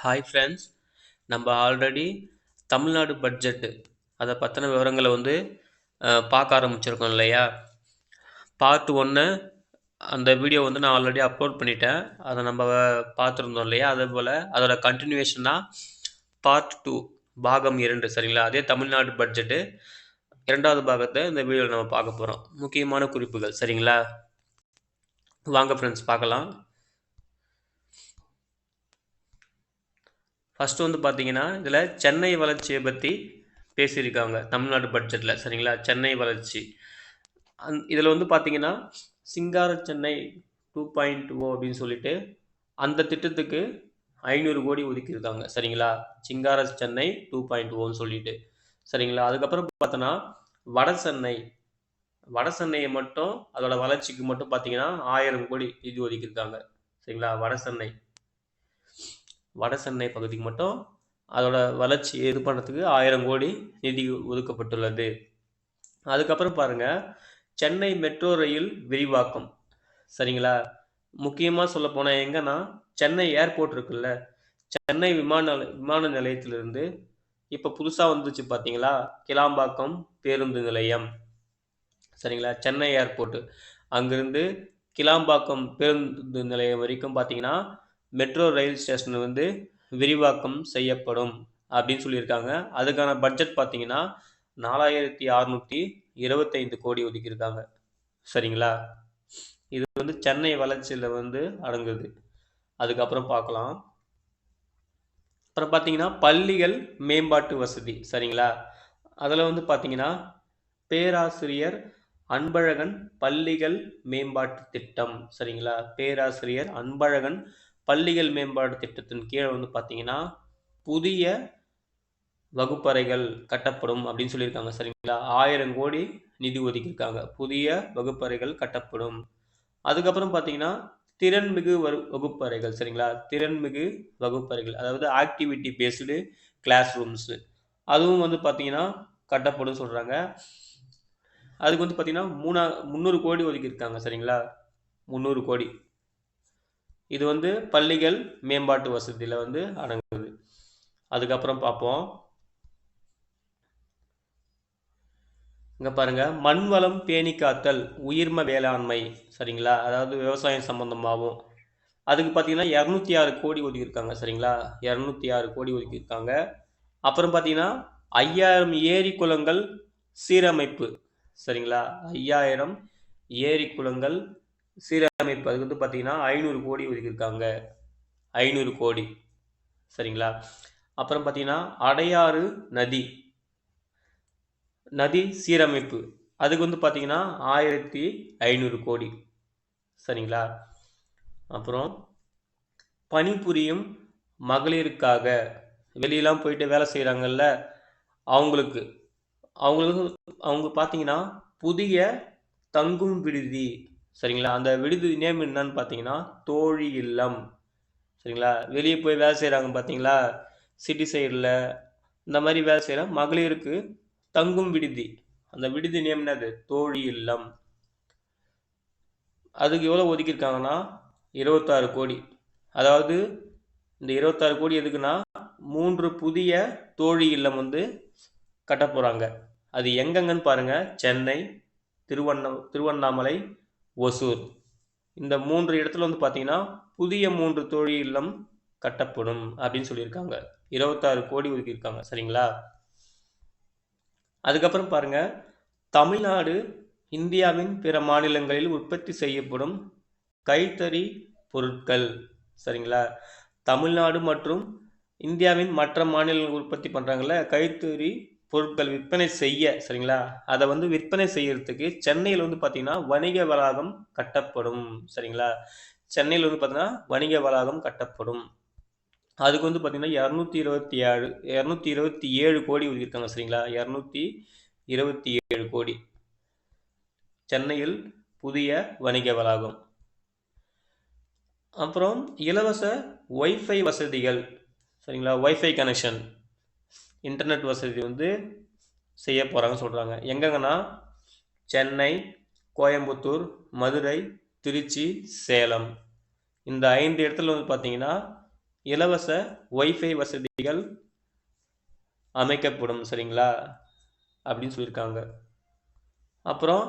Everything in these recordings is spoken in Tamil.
ஹாய் ஃப்ரெண்ட்ஸ், நம்ம ஆல்ரெடி தமிழ்நாடு பட்ஜெட்டு அதை பற்றின விவரங்களை பார்க்க ஆரம்பிச்சிருக்கோம் இல்லையா? பார்ட் ஒன்று அந்த வீடியோ நான் ஆல்ரெடி அப்லோட் பண்ணிட்டேன். அதை நம்ம பார்த்துருந்தோம் இல்லையா? அதே போல் அதோட கண்டினியூவேஷனாக பார்ட் 2 பாகம் 2 சரிங்களா? அதே தமிழ்நாடு பட்ஜெட்டு இரண்டாவது பாகத்தை இந்த வீடியோவில் நம்ம பார்க்க போகிறோம். முக்கியமான குறிப்புகள் சரிங்களா? வாங்க ஃப்ரெண்ட்ஸ் பார்க்கலாம். ஃபஸ்ட்டு பார்த்தீங்கன்னா இதில் சென்னை வளர்ச்சியை பற்றி பேசியிருக்காங்க தமிழ்நாடு பட்ஜெட்டில் சரிங்களா? சென்னை வளர்ச்சி இதில் பார்த்தீங்கன்னா சிங்கார சென்னை 2.0 அப்படின்னு சொல்லிட்டு அந்த திட்டத்துக்கு 500 கோடி ஒதுக்கியிருக்காங்க சரிங்களா? சிங்கார சென்னை 2.0ன்னு சொல்லிட்டு சரிங்களா? அதுக்கப்புறம் பார்த்தோன்னா வட சென்னையை மட்டும் அதோட வளர்ச்சிக்கு மட்டும் பார்த்தீங்கன்னா 1000 கோடி நிதி ஒதுக்கியிருக்காங்க சரிங்களா? வட சென்னை பகுதிக்கு மட்டும் அதோட வளர்ச்சி இது பண்ணுறதுக்கு 1000 கோடி நிதி ஒதுக்கப்பட்டுள்ளது. அதுக்கப்புறம் பாருங்கள், சென்னை மெட்ரோ ரயில் விரிவாக்கம் சரிங்களா? முக்கியமாக சொல்ல போனால் எங்கன்னா சென்னை ஏர்போர்ட் இருக்குல்ல, சென்னை விமான நிலையத்திலிருந்து இப்போ புதுசாக வந்துச்சு பார்த்தீங்களா, கிளாம்பாக்கம் பேருந்து நிலையம் சரிங்களா? சென்னை ஏர்போர்ட்டு அங்கேருந்து கிளாம்பாக்கம் பேருந்து நிலையம் வரைக்கும் பார்த்தீங்கன்னா மெட்ரோ ரயில் ஸ்டேஷன் விரிவாக்கம் செய்யப்படும் அப்படின்னு சொல்லியிருக்காங்க. அதுக்கான பட்ஜெட் பார்த்தீங்கன்னா 4625 கோடி ஒதுக்கியிருக்காங்க சரிங்களா? இது சென்னை வளர்ச்சியில் அடங்குது. அதுக்கப்புறம் பார்க்கலாம். அப்புறம் பார்த்தீங்கன்னா பள்ளிகள் மேம்பாட்டு வசதி சரிங்களா? அதில் பார்த்தீங்கன்னா பேராசிரியர் அன்பழகன் பள்ளிகள் மேம்பாட்டு திட்டம் சரிங்களா? பேராசிரியர் அன்பழகன் பள்ளிகள் மேம்பாட்டு திட்டத்தின் கீழே பார்த்தீங்கன்னா புதிய வகுப்பறைகள் கட்டப்படும் அப்படின்னு சொல்லியிருக்காங்க சரிங்களா? 1000 கோடி நிதி ஒதுக்கியிருக்காங்க. புதிய வகுப்பறைகள் கட்டப்படும். அதுக்கப்புறம் பார்த்தீங்கன்னா திறன்மிகு வகுப்பறைகள் சரிங்களா? திறன்மிகு வகுப்பறைகள், அதாவது ஆக்டிவிட்டி பேஸ்டு கிளாஸ் ரூம்ஸு, அதுவும் பார்த்தீங்கன்னா கட்டப்படும் சொல்கிறாங்க. அதுக்கு பார்த்தீங்கன்னா 300 கோடி ஒதுக்கியிருக்காங்க சரிங்களா? 300 கோடி. இது பள்ளிகள் மேம்பாட்டு வசதியில் அடங்குது. அதுக்கப்புறம் பார்ப்போம். இங்கே பாருங்கள், மண் வளம் பேணி காத்தல் உயிர்ம வேளாண்மை சரிங்களா? அதாவது விவசாயம் சம்மந்தமாகவும் அதுக்கு பார்த்தீங்கன்னா 206 கோடி ஒதுக்கியிருக்காங்க சரிங்களா? 206 கோடி ஒதுக்கியிருக்காங்க. அப்புறம் பார்த்தீங்கன்னா 5000 ஏரி குளங்கள் சீரமைப்பு சரிங்களா? 5000 ஏரி குளங்கள் சீரமைப்பு அதுக்கு பார்த்தீங்கன்னா 500 கோடி ஒதுக்கியிருக்காங்க. 500 கோடி சரிங்களா? அப்புறம் பார்த்தீங்கன்னா அடையாறு நதி சீரமைப்பு அதுக்கு பார்த்தீங்கன்னா 1500 கோடி சரிங்களா? அப்புறம் பணிபுரியும் மகளிருக்காக வெளியெல்லாம் போயிட்டு வேலை செய்கிறாங்கல்ல, அவங்க பார்த்தீங்கன்னா புதிய தங்கும் விடுதி சரிங்களா? அந்த விடுதி நேம் என்னன்னு பார்த்தீங்கன்னா தோழி இல்லம் சரிங்களா? வெளியே போய் வேலை செய்கிறாங்க பார்த்தீங்களா, சிட்டி சைடில் இந்த மாதிரி வேலை செய்கிற மகளிருக்கு தங்கும் விடுதி, அந்த விடுதி நேம் என்னது? தோழி இல்லம். அதுக்கு எவ்வளோ ஒதுக்கியிருக்காங்கன்னா 26 கோடி. அதாவது இந்த 26 கோடி எதுக்குன்னா 3 புதிய தோழி இல்லம் கட்ட போகிறாங்க. அது எங்கெங்கன்னு பாருங்கள், சென்னை, திருவண்ணாமலை, ஒசூர், இந்த 3 இடத்துல பார்த்தீங்கன்னா புதிய 3 தோழி இல்லம் கட்டப்படும் அப்படின்னு சொல்லியிருக்காங்க. 26 கோடி ஒதுக்கியிருக்காங்க சரிங்களா? அதுக்கப்புறம் பாருங்க, தமிழ்நாடு இந்தியாவின் பிற மாநிலங்களில் உற்பத்தி செய்யப்படும் கைத்தறி பொருட்கள் சரிங்களா? தமிழ்நாடு மற்றும் இந்தியாவின் மற்ற மாநிலங்கள் உற்பத்தி பண்ணுறாங்கல்ல கைத்தறி பொருட்கள் விற்பனை செய்ய சரிங்களா? அதை விற்பனை செய்யறதுக்கு சென்னையில் பார்த்தீங்கன்னா வணிக வளாகம் கட்டப்படும் சரிங்களா? சென்னையில் பார்த்தீங்கன்னா வணிக வளாகம் கட்டப்படும். அதுக்கு பார்த்தீங்கன்னா 227 கோடி ஒதுக்கியிருக்காங்க சரிங்களா? 227 கோடி சென்னையில் புதிய வணிக வளாகம். அப்புறம் இலவச ஒய்ஃபை வசதிகள் சரிங்களா? ஒய்ஃபை கனெக்ஷன் இன்டர்நெட் வசதி செய்ய போகிறாங்கன்னு சொல்கிறாங்க. எங்கங்கன்னா சென்னை, கோயம்புத்தூர், மதுரை, திருச்சி, சேலம், இந்த 5 இடத்துல பார்த்தீங்கன்னா இலவச ஒய்ஃபை வசதிகள் அமைக்கப்படும். சரிங்களா, அப்படின்னு சொல்லியிருக்காங்க. அப்புறம்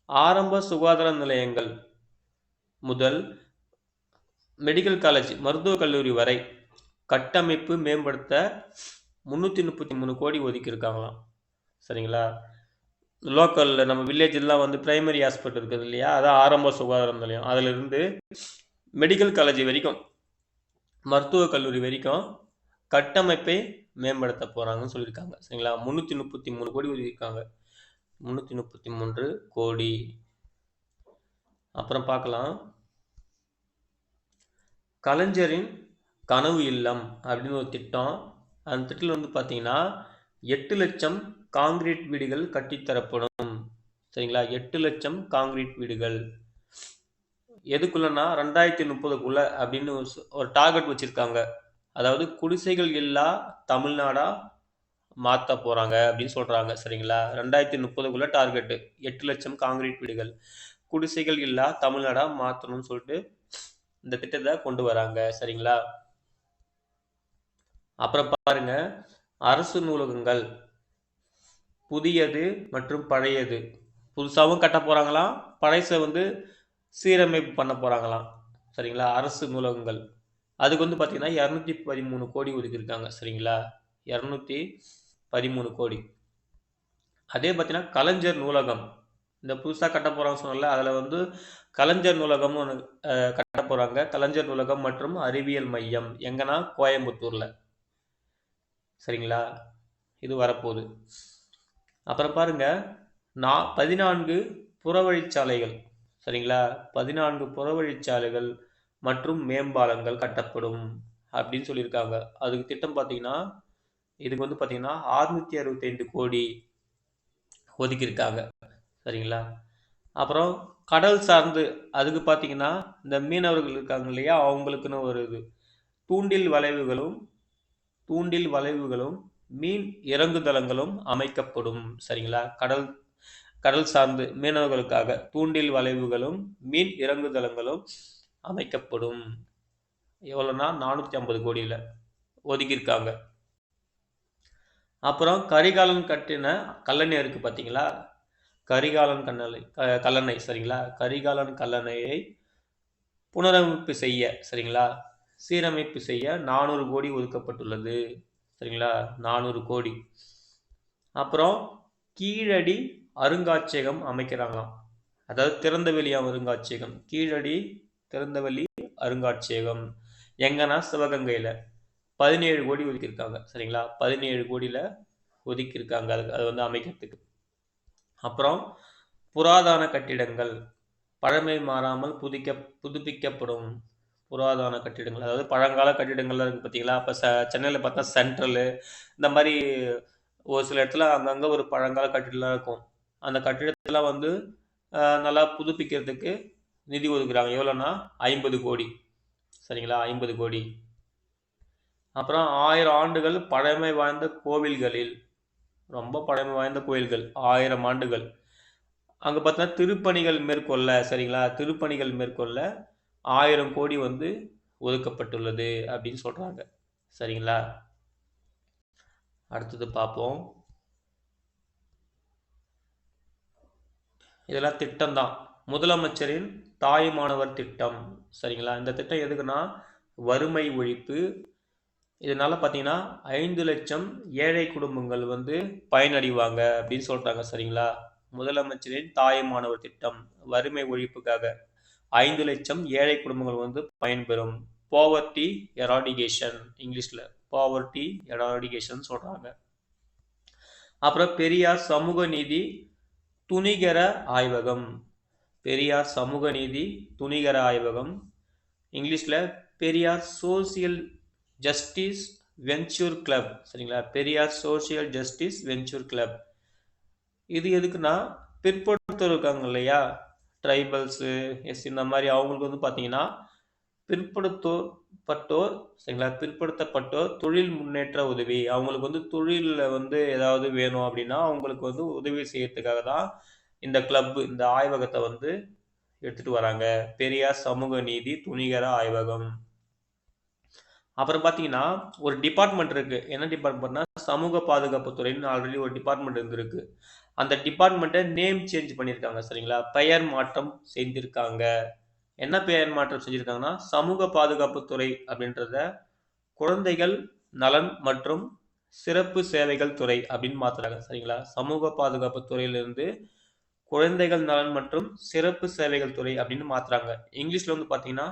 ஆரம்ப சுகாதார நிலையங்கள் முதல் மெடிக்கல் காலேஜ் மருத்துவக் கல்லூரி வரை கட்டமைப்பு மேம்படுத்த 333 கோடி ஒதுக்கியிருக்காங்களாம். சரிங்களா, லோக்கலில் நம்ம வில்லேஜெலாம் வந்து பிரைமரி ஹாஸ்பிட்டல் இருக்குது இல்லையா, அதான் ஆரம்ப சுகாதார நிலையம். அதிலிருந்து மெடிக்கல் காலேஜ் வரைக்கும் மருத்துவக் கல்லூரி வரைக்கும் கட்டமைப்பை மேம்படுத்த போகிறாங்கன்னு சொல்லியிருக்காங்க. சரிங்களா, 333 கோடி ஒதுக்கியிருக்காங்க. 333 கோடி. அப்புறம் பார்க்கலாம், கலைஞரின் கனவு இல்லம் அப்படின்னு ஒரு திட்டம். அந்த திட்டத்தில் வந்து பார்த்தீங்கன்னா 8 லட்சம் காங்கிரீட் வீடுகள் கட்டித்தரப்படும். சரிங்களா, 8 லட்சம் காங்கிரீட் வீடுகள் எதுக்குள்ளனா 2030க்குள்ள அப்படின்னு ஒரு டார்கெட் வச்சிருக்காங்க. அதாவது குடிசைகள் இல்லா தமிழ்நாடா மாற்ற போகிறாங்க அப்படின்னு சொல்கிறாங்க. சரிங்களா, 2030க்குள்ள டார்கெட்டு 8 லட்சம் காங்கிரீட் வீடுகள் குடிசைகள் இல்லா தமிழ்நாடா மாற்றணும்னு சொல்லிட்டு இந்த திட்டத்தை கொண்டு வராங்க. சரிங்களா, அப்புறம் பாருங்க, அரசு நூலகங்கள் புதியது மற்றும் பழையது புதுசாகவும் கட்ட போகிறாங்களாம், பழைசை வந்து சீரமைப்பு பண்ண போகிறாங்களாம். சரிங்களா, அரசு நூலகங்கள் அதுக்கு வந்து பார்த்தீங்கன்னா 213 கோடி ஒதுக்கியிருக்காங்க. சரிங்களா, 213 கோடி. அதே பார்த்தீங்கன்னா கலைஞர் நூலகம் இந்த புதுசாக கட்ட போகிறாங்க சொன்னால, அதில் வந்து கலைஞர் நூலகம்னு ஒன்று கட்ட போகிறாங்க. கலைஞர் நூலகம் மற்றும் அறிவியல் மையம் எங்கன்னா கோயம்புத்தூரில். சரிங்களா, இது வரப்போகுது. அப்புறம் பாருங்க, 14 புறவழிச்சாலைகள். சரிங்களா, 14 புறவழிச்சாலைகள் மற்றும் மேம்பாலங்கள் கட்டப்படும் அப்படின்னு சொல்லியிருக்காங்க. அதுக்கு திட்டம் பார்த்தீங்கன்னா இதுக்கு வந்து பார்த்தீங்கன்னா 665 கோடி ஒதுக்கியிருக்காங்க. சரிங்களா, அப்புறம் கடல் சார்ந்து அதுக்கு பார்த்தீங்கன்னா இந்த மீனவர்கள் இருக்காங்க இல்லையா, அவங்களுக்குன்னு ஒரு இது தூண்டில் வளைவுகளும் மீன் இறங்குதளங்களும் அமைக்கப்படும். சரிங்களா, கடல் சார்ந்து மீனவர்களுக்காக தூண்டில் வளைவுகளும் மீன் இறங்குதளங்களும் அமைக்கப்படும். எவ்வளோனா 450 கோடியில் ஒதுக்கியிருக்காங்க. அப்புறம் கரிகாலன் கட்டின கல்லணை இருக்குது பார்த்தீங்களா, கரிகாலன் கல்லணை. சரிங்களா, கரிகாலன் கல்லணையை புனரமைப்பு செய்ய, சரிங்களா, சீரமைப்பு செய்ய 400 கோடி ஒதுக்கப்பட்டுள்ளது. சரிங்களா, 400 கோடி. அப்புறம் கீழடி அருங்காட்சியகம் அமைக்கிறாங்களாம். அதாவது திறந்தவெளி அருங்காட்சியகம், கீழடி திறந்தவெளி அருங்காட்சியகம் எங்கன்னா சிவகங்கையில் 17 கோடி ஒதுக்கியிருக்காங்க. சரிங்களா, 17 கோடியில் ஒதுக்கியிருக்காங்க அது வந்து அமைக்கிறதுக்கு. அப்புறம் புராதன கட்டிடங்கள் பழமை மாறாமல் புதுப்பிக்கப்படும். புராதன கட்டிடங்கள் அதாவது பழங்கால கட்டிடங்கள்லாம் இருக்குது பார்த்தீங்களா. இப்போ சென்னையில் பார்த்தா சென்ட்ரலு இந்த மாதிரி ஒரு சில இடத்துல அங்கங்கே ஒரு பழங்கால கட்டிடம்லாம் இருக்கும். அந்த கட்டிடத்தெல்லாம் வந்து நல்லா புதுப்பிக்கிறதுக்கு நிதி ஒதுக்குறாங்க. எவ்வளோன்னா 50 கோடி. சரிங்களா, 50 கோடி. அப்புறம் 1000 ஆண்டுகள் பழமை வாய்ந்த கோவில்களில், ரொம்ப பழமை வாய்ந்த கோயில்கள் 1000 ஆண்டுகள் அங்கே பார்த்தீங்கன்னா திருப்பணிகள் மேற்கொள்ள, சரிங்களா, திருப்பணிகள் மேற்கொள்ள 1000 கோடி வந்து ஒதுக்கப்பட்டுள்ளது அப்படின்னு சொல்கிறாங்க. சரிங்களா, அடுத்தது பார்ப்போம். இதெல்லாம் திட்டம் தான். முதலமைச்சரின் தாயுமானவர் திட்டம். சரிங்களா, இந்த திட்டம் எதுக்குன்னா வறுமை ஒழிப்பு. இதனால பார்த்தீங்கன்னா 5 லட்சம் ஏழை குடும்பங்கள் வந்து பயனடைவாங்க அப்படின்னு சொல்கிறாங்க. சரிங்களா, முதலமைச்சரின் தாயுமானவர் திட்டம் வறுமை ஒழிப்புக்காக 5 லட்சம் ஏழை குடும்பங்கள் வந்து பயன்பெறும். பாவர்ட்டி எராடிகேஷன், இங்கிலீஷில் பாவர்ட்டி எராடிகேஷன் சொல்கிறாங்க. அப்புறம் பெரியார் சமூக நீதி துணிகர ஆய்வகம், பெரியார் சமூக நீதி துணிகர ஆய்வகம், இங்கிலீஷில் Periyar social justice venture club. சரிங்களா, Periyar social justice venture club. இது எதுக்குன்னா பிற்படுத்தோர் இருக்காங்க இல்லையா, ட்ரைபல்ஸு, எஸ் இந்த மாதிரி அவங்களுக்கு வந்து பார்த்தீங்கன்னா பிற்படுத்தப்பட்டோர் தொழில் முன்னேற்ற உதவி, அவங்களுக்கு வந்து தொழிலில் வந்து ஏதாவது வேணும் அப்படின்னா அவங்களுக்கு வந்து உதவி செய்யறதுக்காக தான் இந்த கிளப் இந்த ஆய்வகத்தை வந்து எடுத்துகிட்டு வராங்க. பெரியார் சமூக நீதி துணிகர ஆய்வகம். அப்புறம் பார்த்தீங்கன்னா ஒரு டிபார்ட்மெண்ட் இருக்கு. என்ன டிபார்ட்மெண்ட்னா சமூக பாதுகாப்பு துறைன்னு ஆல்ரெடி ஒரு டிபார்ட்மெண்ட் இருந்திருக்கு. அந்த டிபார்ட்மெண்ட்டை நேம் சேஞ்ச் பண்ணியிருக்காங்க. சரிங்களா, பெயர் மாற்றம் செய்திருக்காங்க. என்ன பெயர் மாற்றம் செஞ்சிருக்காங்கன்னா சமூக பாதுகாப்பு துறை அப்படின்றத குழந்தைகள் நலன் மற்றும் சிறப்பு சேவைகள் துறை அப்படின்னு மாத்துறாங்க. சரிங்களா, சமூக பாதுகாப்பு துறையிலிருந்து குழந்தைகள் நலன் மற்றும் சிறப்பு சேவைகள் துறை அப்படின்னு மாத்துறாங்க. இங்கிலீஷ்ல வந்து பாத்தீங்கன்னா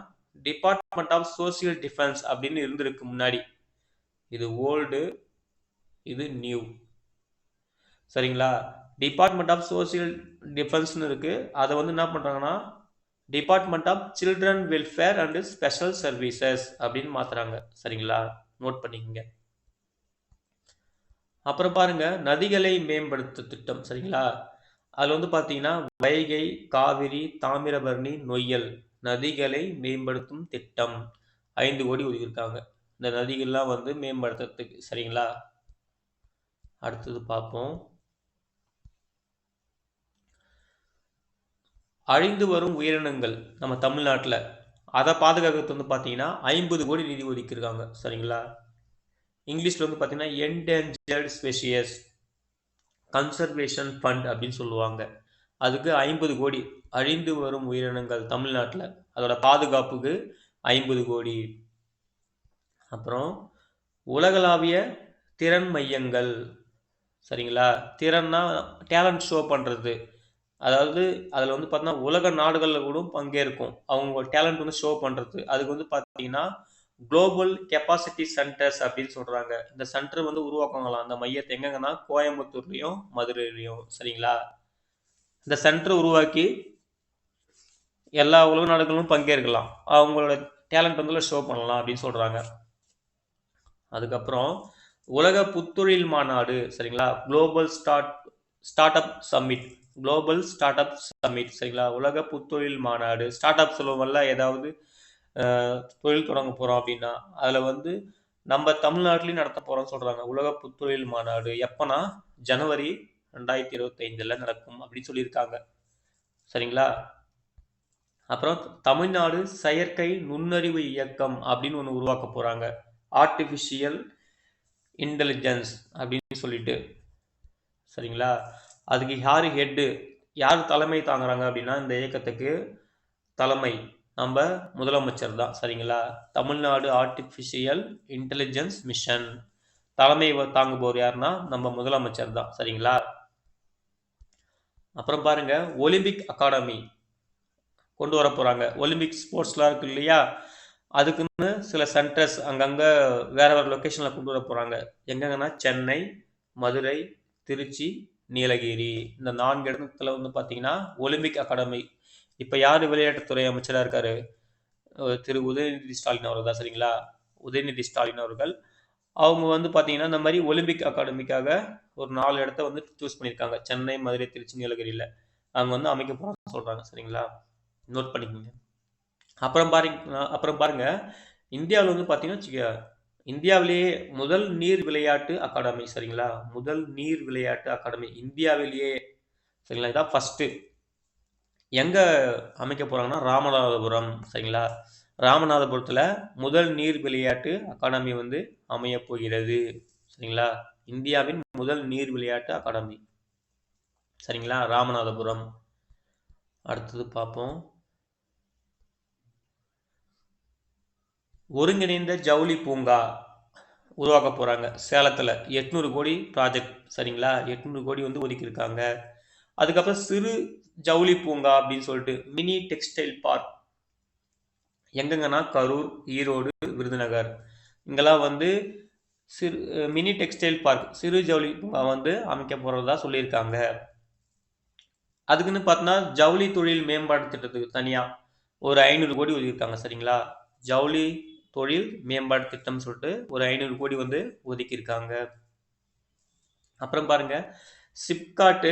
டிபார்ட்மெண்ட் ஆஃப் சோசியல் டிஃபென்ஸ் அப்படின்னு இருந்திருக்கு முன்னாடி. இது ஓல்டு, இது நியூ. சரிங்களா, டிபார்ட்மெண்ட் ஆஃப் சோசியல் டிஃபென்ஸ்னு இருக்கு. அதை வந்து என்ன பண்றாங்கன்னா department of children welfare and special services அப்படின்னு மாத்துறாங்க. சரிங்களா, நோட் பண்ணிக்கங்க. அப்புறம் பாருங்க நதிகளை மேம்படுத்த திட்டம். சரிங்களா, அதுல வந்து பாத்தீங்கன்னா வைகை, காவிரி, தாமிரபரணி, நொய்யல் நதிகளை மேம்படுத்தும் திட்டம் 5 கோடி ஒதுக்கியிருக்காங்க இந்த நதிகள்லாம் வந்து மேம்படுத்துறதுக்கு. சரிங்களா, அடுத்தது பார்ப்போம். அழிந்து வரும் உயிரினங்கள் நம்ம தமிழ்நாட்டில் அதை பாதுகாக்கிறது வந்து பார்த்தீங்கன்னா 50 கோடி நிதி ஒதுக்கியிருக்காங்க. சரிங்களா, இங்கிலீஷில் வந்து பார்த்தீங்கன்னா என்டேஞ்சர்ட் ஸ்பெஷியஸ் கன்சர்வேஷன் ஃபண்ட் அப்படின்னு சொல்லுவாங்க. அதுக்கு 50 கோடி. அழிந்து வரும் உயிரினங்கள் தமிழ்நாட்டில் அதோட பாதுகாப்புக்கு 50 கோடி. அப்புறம் உலகளாவிய திறன் மையங்கள். சரிங்களா, திறன்னா டேலண்ட் ஷோ பண்ணுறது. அதாவது அதில் வந்து பார்த்தீங்கன்னா உலக நாடுகளில் கூட பங்கேற்கும். அவங்க டேலண்ட் வந்து ஷோ பண்ணுறது. அதுக்கு வந்து பார்த்தீங்கன்னா குளோபல் கெப்பாசிட்டி சென்டர்ஸ் அப்படின்னு சொல்கிறாங்க. இந்த சென்டர் வந்து உருவாக்குவாங்களாம். அந்த மையத்தை எங்கெங்கன்னா கோயம்புத்தூர்லேயும் மதுரையிலையும். சரிங்களா, இந்த சென்டர் உருவாக்கி எல்லா உலக நாடுகளும் பங்கேற்கலாம். அவங்களோட டேலண்ட் வந்து ஷோ பண்ணலாம் அப்படின்னு சொல்கிறாங்க. அதுக்கப்புறம் உலக புத்தொழில் மாநாடு. சரிங்களா, global start up summit. Global start up summit. சரிங்களா, உலக புத்தொழில் மாநாடு. ஸ்டார்ட் அப் சொல்லுவோம்ல, ஏதாவது தொழில் தொடங்க போகிறோம் அப்படின்னா அதில் வந்து நம்ம தமிழ்நாட்டிலையும் நடத்த போகிறோம்னு சொல்கிறாங்க. உலக புத்தொழில் மாநாடு எப்போனா ஜனவரி 2025 நடக்கும் அப்படின்னு சொல்லியிருக்காங்க. சரிங்களா, அப்புறம் தமிழ்நாடு செயற்கை நுண்ணறிவு இயக்கம் அப்படின்னு ஒன்று உருவாக்க போகிறாங்க. ஆர்டிஃபிஷியல் இன்டெலிஜென்ஸ் அப்படின்னு சொல்லிட்டு. சரிங்களா, அதுக்கு யார் தலைமை தாங்குறாங்க அப்படின்னா இந்த இயக்கத்துக்கு தலைமை நம்ம முதலமைச்சர் தான். சரிங்களா, தமிழ்நாடு ஆர்டிஃபிஷியல் இன்டெலிஜென்ஸ் மிஷன் தலைமை தாங்குபவர் யாருன்னா நம்ம முதலமைச்சர் தான். சரிங்களா, அப்புறம் பாருங்க ஒலிம்பிக் அகாடமி கொண்டு வர போறாங்க. ஒலிம்பிக் ஸ்போர்ட்ஸ்லாம் இருக்கு இல்லையா, அதுக்குன்னு சில சென்டர்ஸ் அங்கங்கே வேற வேற லொக்கேஷனில் கொண்டு வர போகிறாங்க. எங்கெங்கன்னா சென்னை, மதுரை, திருச்சி, நீலகிரி இந்த 4 இடத்துல வந்து பார்த்தீங்கன்னா ஒலிம்பிக் அகாடமி. இப்போ யார் விளையாட்டுத்துறை அமைச்சராக இருக்காரு? திரு உதயநிதி ஸ்டாலின் அவர்கள் தான். சரிங்களா, உதயநிதி ஸ்டாலின் அவர்கள் அவங்க வந்து பார்த்தீங்கன்னா இந்த மாதிரி ஒலிம்பிக் அகாடமிக்காக ஒரு 4 இடத்த வந்து சூஸ் பண்ணியிருக்காங்க. சென்னை, மதுரை, திருச்சி, நீலகிரியில் அவங்க வந்து அமைக்க போகிறாங்க சொல்கிறாங்க. சரிங்களா, நோட் பண்ணிக்கோங்க. அப்புறம் பாருங்க இந்தியாவில் வந்து பார்த்தீங்கன்னா இந்தியாவிலேயே முதல் நீர் விளையாட்டு அகாடமி. சரிங்களா, முதல் நீர் விளையாட்டு அகாடமி இந்தியாவிலேயே. சரிங்களா, இதான் ஃபர்ஸ்ட். எங்க அமைக்க போறாங்கன்னா ராமநாதபுரம். சரிங்களா, ராமநாதபுரத்தில் முதல் நீர் விளையாட்டு அகாடமி வந்து அமைய போகிறது. சரிங்களா, இந்தியாவின் முதல் நீர் விளையாட்டு அகாடமி. சரிங்களா, ராமநாதபுரம். அடுத்தது பார்ப்போம். ஒருங்கிணைந்த ஜவுளி பூங்கா உருவாக்க போறாங்க சேலத்தில். 800 கோடி ப்ராஜெக்ட். சரிங்களா, 800 கோடி வந்து ஒதுக்கியிருக்காங்க. அதுக்கப்புறம் சிறு ஜவுளி பூங்கா அப்படின்னு சொல்லிட்டு மினி டெக்ஸ்டைல் பார்க் எங்கெங்கன்னா கரூர், ஈரோடு, விருதுநகர் இங்கெல்லாம் வந்து மினி டெக்ஸ்டைல் பார்க் சிறு ஜவுளி பூங்கா வந்து அமைக்க போறதா சொல்லியிருக்காங்க. அதுக்குன்னு பார்த்தோன்னா ஜவுளி தொழில் மேம்பாட்டு திட்டத்துக்கு தனியா ஒரு 500 கோடி ஒதுக்கியிருக்காங்க. சரிங்களா, ஜவுளி தொழில் மேம்பாட்டு திட்டம் சொல்லிட்டு ஒரு 500 கோடி வந்து ஒதுக்கியிருக்காங்க. அப்புறம் பாருங்க சிப்காட்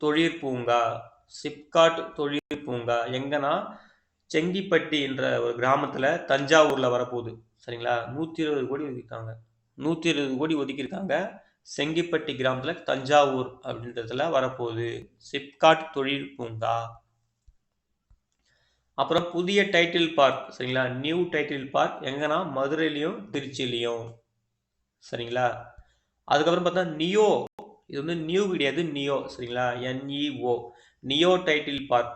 தொழிற்பூங்கா. சிப்காட் தொழிற்பூங்கா எங்கன்னா செங்கிப்பட்டி என்ற ஒரு கிராமத்தில் தஞ்சாவூரில் வரப்போகுது. சரிங்களா, 120 கோடி ஒதுக்கியிருக்காங்க. 120 கோடி ஒதுக்கியிருக்காங்க. செங்கிப்பட்டி கிராமத்தில் தஞ்சாவூர் அப்படின்றதுல வரப்போகுது சிப்காட் தொழில் பூங்கா. அப்புறம் புதிய டைட்டில் பார்க் சரிங்களா, நியூ டைட்டில் பார்க் எங்கன்னா மதுரையிலையும் திருச்சியிலையும் சரிங்களா. அதுக்கப்புறம் பார்த்தா நியோ, இது வந்து நியூ கிடையாது, நியோ சரிங்களா, NEO, நியோ டைட்டில் பார்க்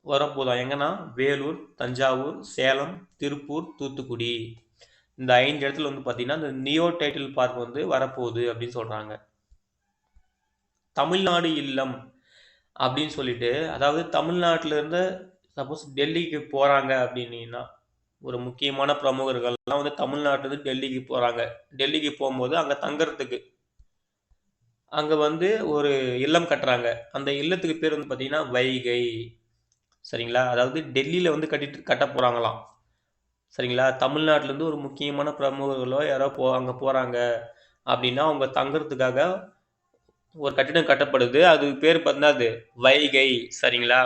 வரப்போதான் எங்கன்னா வேலூர், தஞ்சாவூர், சேலம், திருப்பூர், தூத்துக்குடி, இந்த 5 இடத்துல வந்து பார்த்தீங்கன்னா இந்த நியோ டைட்டில் பார்க் வந்து வரப்போகுது அப்படின்னு சொல்றாங்க. தமிழ்நாடு இல்லம் அப்படின்னு சொல்லிட்டு, அதாவது தமிழ்நாட்டில இருந்து சப்போஸ் டெல்லிக்கு போறாங்க அப்படின்னீங்கன்னா, ஒரு முக்கியமான பிரமுகர்கள்லாம் வந்து தமிழ்நாட்டிலிருந்து டெல்லிக்கு போறாங்க. டெல்லிக்கு போகும்போது அங்க தங்கறதுக்கு அங்க வந்து ஒரு இல்லம் கட்டுறாங்க. அந்த இல்லத்துக்கு பேர் வந்து பார்த்தீங்கன்னா வைகை சரிங்களா. அதாவது டெல்லியில வந்து கட்ட போறாங்களாம் சரிங்களா. தமிழ்நாட்டிலேருந்து ஒரு முக்கியமான பிரமுகர்களோ யாரோ அங்க போறாங்க அப்படின்னா அவங்க தங்கறதுக்காக ஒரு கட்டிடம் கட்டப்படுது. அது பேர் பார்த்தீங்கன்னா அது வைகை சரிங்களா.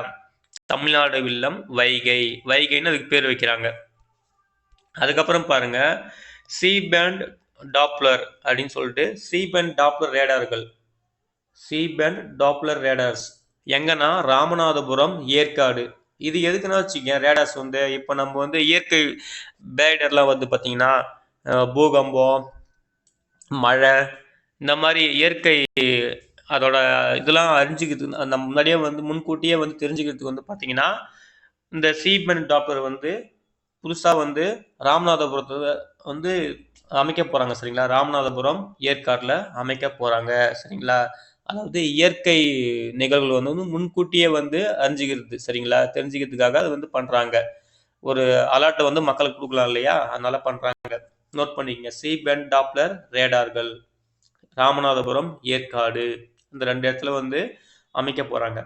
தமிழ்நாடு இல்லம் வைகை, வைகைன்னு அதுக்கு பேர் வைக்கிறாங்க. அதுக்கப்புறம் பாருங்க சி பேண்ட் டாப்ளர் அப்படின்னு சொல்லிட்டு சி பேண்ட் டாப்ளர் ரேடார்கள், சி பேண்ட் டாப்ளர் ரேடார்ஸ் எங்கன்னா ராமநாதபுரம், ஏற்காடு. இது எதுக்குன்னா வச்சுக்கங்க, ரேடார்ஸ் வந்து இப்போ நம்ம வந்து இயற்கை பேரிடர்லாம் வந்து பார்த்தீங்கன்னா பூகம்பம், மழை, இந்த மாதிரி இயற்கை அதோட இதெல்லாம் அறிஞ்சிக்கிறதுக்கு நம்ம முன்னாடியே வந்து முன்கூட்டியே வந்து தெரிஞ்சுக்கிறதுக்கு வந்து பார்த்தீங்கன்னா இந்த சி பேண்ட் டாப்ளர் வந்து புதுசாக வந்து ராமநாதபுரத்தில் வந்து அமைக்க போகிறாங்க சரிங்களா. ராமநாதபுரம், ஏற்காட்டில் அமைக்க போகிறாங்க சரிங்களா. அதாவது இயற்கை நிகழ்வுகள் வந்து முன்கூட்டியே வந்து அறிஞ்சிக்கிறது சரிங்களா, தெரிஞ்சுக்கிறதுக்காக அது வந்து பண்ணுறாங்க. ஒரு அலர்ட்டை வந்து மக்களுக்கு கொடுக்கலாம் இல்லையா, அதனால பண்ணுறாங்க. நோட் பண்ணிக்கங்க, சி பேண்ட் டாப்ளர் ரேடார்கள் ராமநாதபுரம், ஏற்காடு இந்த 2 இடத்துல வந்து அமைக்க போகிறாங்க.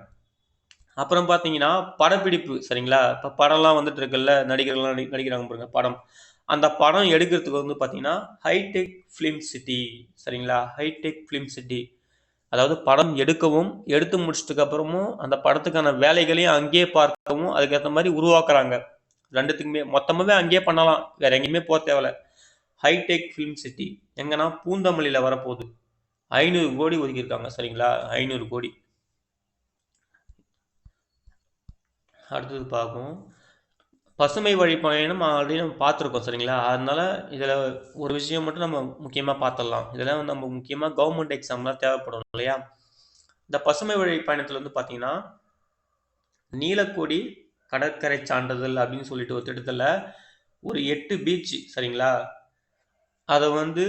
அப்புறம் பார்த்தீங்கன்னா படப்பிடிப்பு சரிங்களா. இப்போ படம்லாம் வந்துட்டு இருக்குல்ல, நடிகர்கள்லாம் நடிக்கிறாங்க பாருங்க படம். அந்த படம் எடுக்கிறதுக்கு வந்து பார்த்தீங்கன்னா ஹைடெக் ஃபிலிம் சிட்டி சரிங்களா. ஹைடெக் ஃபிலிம் சிட்டி அதாவது படம் எடுக்கவும் எடுத்து முடிச்சதுக்கு அப்புறமும் அந்த படத்துக்கான வேலைகளையும் அங்கேயே பார்க்கவும் அதுக்கேற்ற மாதிரி உருவாக்குறாங்க. ரெண்டுத்துக்குமே மொத்தமாகவே அங்கேயே பண்ணலாம், வேற எங்கேயுமே போக தேவையில்ல. ஹைடெக் ஃபிலிம் சிட்டி எங்கன்னா பூந்தமல்லியில் வரப்போகுது. 500 கோடி ஒதுக்கியிருக்காங்க சரிங்களா, 500 கோடி. அடுத்தது பார்ப்போம், பசுமை வழி பயணம் ஆல்ரெடி நம்ம பார்த்துருக்கோம் சரிங்களா. அதனால இதில் ஒரு விஷயம் மட்டும் நம்ம முக்கியமாக பார்த்துடலாம். இதெல்லாம் வந்து நம்ம முக்கியமாக கவர்மெண்ட் எக்ஸாம்லாம் தேவைப்படும் இல்லையா. இந்த பசுமை வழி பயணத்தில் வந்து பார்த்தீங்கன்னா நீலக்கோடி கடற்கரை சான்றிதழ் அப்படின்னு சொல்லிட்டு ஒரு திட்டத்தில் ஒரு 8 பீச் சரிங்களா, அதை வந்து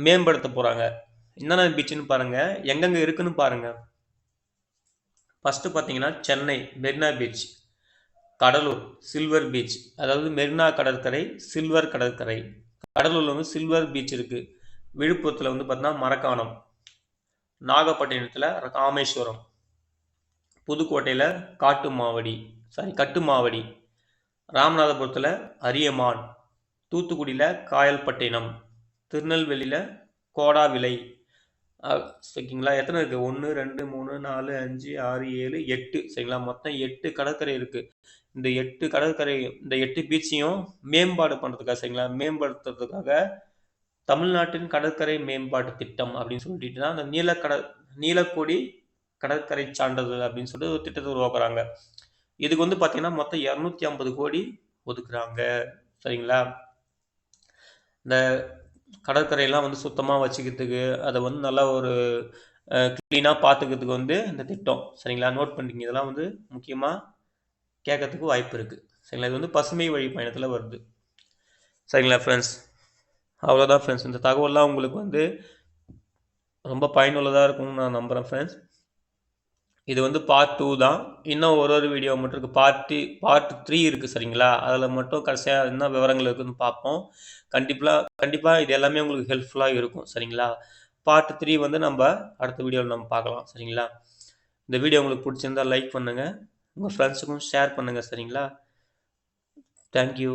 மேம்படுத்த போகிறாங்க. என்னென்ன பீச்சுன்னு பாருங்கள், எங்கெங்கே இருக்குன்னு பாருங்கள். ஃபஸ்ட்டு பார்த்தீங்கன்னா Chennai Marina beach, Cuddalore silver beach, அதாவது மெரினா கடற்கரை, சில்வர் கடற்கரை. கடலூரில் வந்து சில்வர் பீச் இருக்குது. விழுப்புரத்தில் வந்து பார்த்தீங்கன்னா மரக்காணம், நாகப்பட்டினத்தில் ராமேஸ்வரம், புதுக்கோட்டையில் கட்டுமாவடி, ராமநாதபுரத்தில் அரியமான், தூத்துக்குடியில் காயல்பட்டினம், திருநெல்வேலியில் கோடாவிளை. சரிங்களா. எத்தனை இருக்குது, 1 2 3 4 5 6 7 8 சரிங்களா. மொத்தம் 8 கடற்கரை இருக்குது. இந்த 8 கடற்கரை, இந்த 8 பீச்சையும் மேம்பாடு பண்ணுறதுக்காக சரிங்களா, மேம்படுத்துறதுக்காக தமிழ்நாட்டின் கடற்கரை மேம்பாட்டு திட்டம் அப்படின்னு சொல்லிட்டு தான் அந்த நீலக்கோடி கடற்கரை சான்றிதழ் அப்படின்னு சொல்லிட்டு ஒரு திட்டத்தை உருவாக்குறாங்க. இதுக்கு வந்து பார்த்தீங்கன்னா மொத்தம் 250 கோடி ஒதுக்குறாங்க சரிங்களா. இந்த கடற்கரையெல்லாம் வந்து சுத்தமாக வச்சுக்கிறதுக்கு, அதை வந்து நல்லா ஒரு க்ளீனாக பார்த்துக்கிறதுக்கு வந்து இந்த திட்டம் சரிங்களா. நோட் பண்ணிங்க, இதெல்லாம் வந்து முக்கியமாக கேட்கறதுக்கு வாய்ப்பு இருக்குது சரிங்களா. இது வந்து பசுமை வழி பயணத்தில் வருது சரிங்களா ஃப்ரெண்ட்ஸ். அவ்வளோதான் ஃப்ரெண்ட்ஸ், இந்த தகவல்லாம் உங்களுக்கு வந்து ரொம்ப பயனுள்ளதாக இருக்கும்னு நான் நம்புகிறேன் ஃப்ரெண்ட்ஸ். இது வந்து பார்ட் 2 தான். இன்னும் ஒரு வீடியோ மட்டும் இருக்குது, பார்ட் 3 இருக்குது சரிங்களா. அதில் மட்டும் கடைசியாக என்ன விவரங்கள் இருக்குதுன்னு பார்ப்போம். கண்டிப்பாக இது எல்லாமே உங்களுக்கு ஹெல்ப்ஃபுல்லாக இருக்கும் சரிங்களா. பார்ட் 3 வந்து நம்ம அடுத்த வீடியோவில் நம்ம பார்க்கலாம் சரிங்களா. இந்த வீடியோ உங்களுக்கு பிடிச்சிருந்தால் லைக் பண்ணுங்கள், உங்கள் ஃப்ரெண்ட்ஸுக்கும் ஷேர் பண்ணுங்கள் சரிங்களா. தேங்க்யூ.